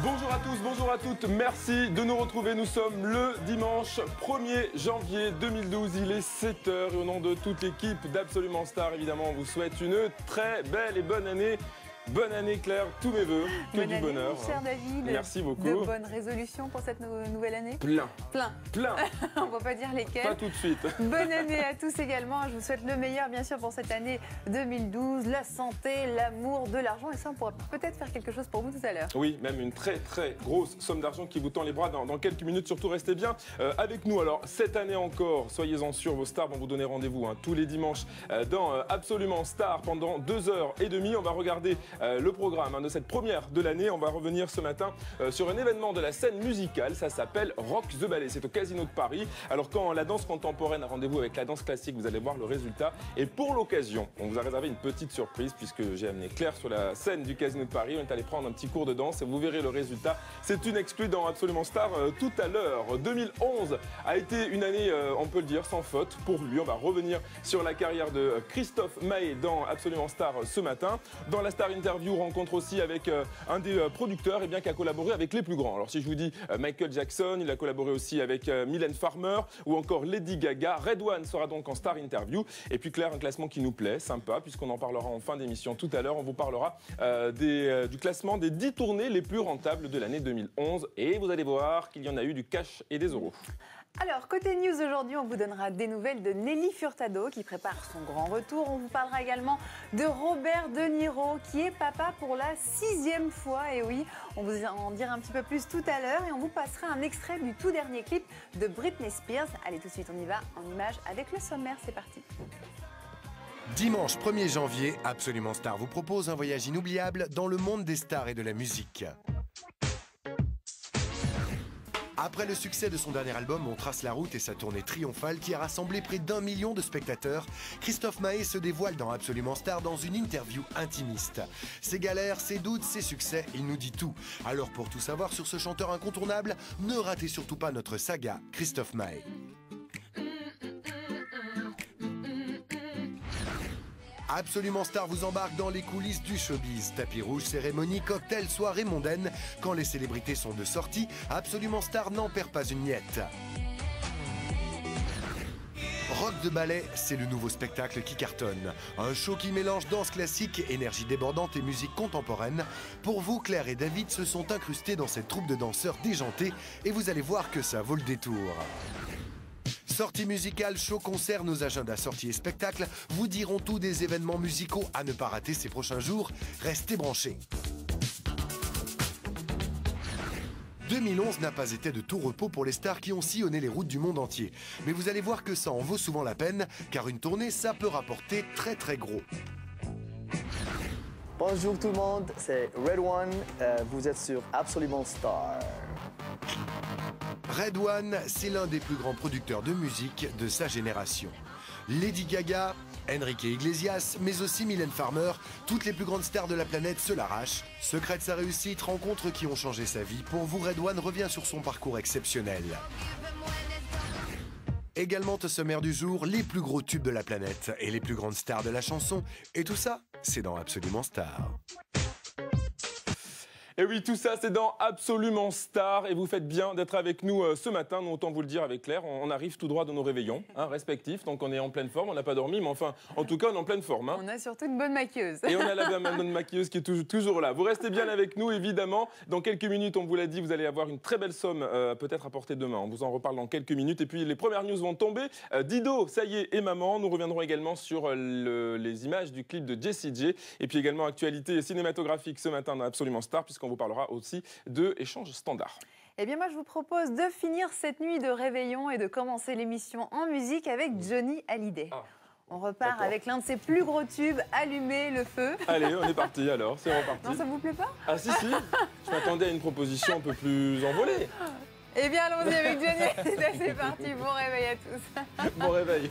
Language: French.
Bonjour à tous, bonjour à toutes, merci de nous retrouver. Nous sommes le dimanche 1er janvier 2012, il est 7h et au nom de toute l'équipe d'Absolument Star, évidemment, on vous souhaite une très belle et bonne année. Bonne année Claire, tous mes voeux, que bonne du année, bonheur. Cher David. Merci beaucoup. De bonnes résolutions pour cette nouvelle année? Plein. On ne va pas dire lesquelles. Pas tout de suite. Bonne année à tous également. Je vous souhaite le meilleur, bien sûr, pour cette année 2012. La santé, l'amour, de l'argent. Et ça, on pourra peut-être faire quelque chose pour vous tout à l'heure. Oui, même une très très grosse somme d'argent qui vous tend les bras dans quelques minutes. Surtout, restez bien avec nous. Alors, cette année encore, soyez-en sûrs, vos stars vont vous donner rendez-vous tous les dimanches dans Absolument Star pendant 2h30. On va regarder le programme de cette première de l'année. On va revenir ce matin sur un événement de la scène musicale. Ça s'appelle Rock the Ballet. C'est au Casino de Paris. Alors, quand la danse contemporaine a rendez-vous avec la danse classique, vous allez voir le résultat. Et pour l'occasion, on vous a réservé une petite surprise puisque j'ai amené Claire sur la scène du Casino de Paris. On est allé prendre un petit cours de danse et vous verrez le résultat. C'est une exclue dans Absolument Star tout à l'heure. 2011 a été une année, on peut le dire, sans faute pour lui. On va revenir sur la carrière de Christophe Maé dans Absolument Star ce matin. Dans la Star Interview, rencontre aussi avec un des producteurs qui a collaboré avec les plus grands. Alors si je vous dis Michael Jackson, il a collaboré aussi avec Mylène Farmer ou encore Lady Gaga. RedOne sera donc en Star Interview. Et puis Claire, un classement qui nous plaît, sympa, puisqu'on en parlera en fin d'émission tout à l'heure. On vous parlera du classement des 10 tournées les plus rentables de l'année 2011. Et vous allez voir qu'il y en a eu du cash et des euros. Alors, côté news aujourd'hui, on vous donnera des nouvelles de Nelly Furtado qui prépare son grand retour. On vous parlera également de Robert De Niro qui est papa pour la 6e fois. Et oui, on vous en dira un petit peu plus tout à l'heure et on vous passera un extrait du tout dernier clip de Britney Spears. Allez, tout de suite, on y va en images avec le sommaire. C'est parti. Dimanche 1er janvier, Absolument Star vous propose un voyage inoubliable dans le monde des stars et de la musique. Après le succès de son dernier album, On trace la route et sa tournée triomphale qui a rassemblé près d'1 million de spectateurs, Christophe Maé se dévoile dans Absolument Star dans une interview intimiste. Ses galères, ses doutes, ses succès, il nous dit tout. Alors pour tout savoir sur ce chanteur incontournable, ne ratez surtout pas notre saga Christophe Maé. Absolument Star vous embarque dans les coulisses du showbiz. Tapis rouge, cérémonie, cocktail, soirée mondaine. Quand les célébrités sont de sortie, Absolument Star n'en perd pas une miette. Rock de ballet, c'est le nouveau spectacle qui cartonne. Un show qui mélange danse classique, énergie débordante et musique contemporaine. Pour vous, Claire et David se sont incrustés dans cette troupe de danseurs déjantés et vous allez voir que ça vaut le détour. Sorties musicales, show, concerts, nos agendas sorties et spectacles vous diront tout des événements musicaux à ne pas rater ces prochains jours. Restez branchés. 2011 n'a pas été de tout repos pour les stars qui ont sillonné les routes du monde entier. Mais vous allez voir que ça en vaut souvent la peine, car une tournée, ça peut rapporter très très gros. Bonjour tout le monde, c'est RedOne, vous êtes sur Absolument Star. RedOne, c'est l'un des plus grands producteurs de musique de sa génération. Lady Gaga, Enrique Iglesias, mais aussi Mylène Farmer, toutes les plus grandes stars de la planète se l'arrachent. Secret de sa réussite, rencontres qui ont changé sa vie. Pour vous, RedOne revient sur son parcours exceptionnel. Également au sommaire du jour, les plus gros tubes de la planète et les plus grandes stars de la chanson. Et tout ça, c'est dans Absolument Star. Et oui, tout ça, c'est dans Absolument Star. Et vous faites bien d'être avec nous ce matin. Nous, autant vous le dire avec Claire, on arrive tout droit de nos réveillons respectifs. Donc, on est en pleine forme. On n'a pas dormi, mais enfin, en tout cas, on est en pleine forme. On a surtout une bonne maquilleuse. Et on a la bonne maquilleuse qui est toujours là. Vous restez bien avec nous, évidemment. Dans quelques minutes, on vous l'a dit, vous allez avoir une très belle somme peut-être à porter demain. On vous en reparle dans quelques minutes. Et puis, les premières news vont tomber. Dido, ça y est, et maman. Nous reviendrons également sur les images du clip de Jessie J. Et puis également, actualité cinématographique ce matin dans Absolument Star, puisqu'on vous parlera aussi de échanges standards. Eh bien moi je vous propose de finir cette nuit de réveillon et de commencer l'émission en musique avec Johnny Hallyday. On repart avec l'un de ses plus gros tubes, Allumer le feu. Allez, on est parti alors, c'est reparti. Non, ça vous plaît pas? Ah si, je m'attendais à une proposition un peu plus envolée. Eh bien allons-y avec Johnny Hallyday, c'est parti, bon réveil à tous. Bon réveil.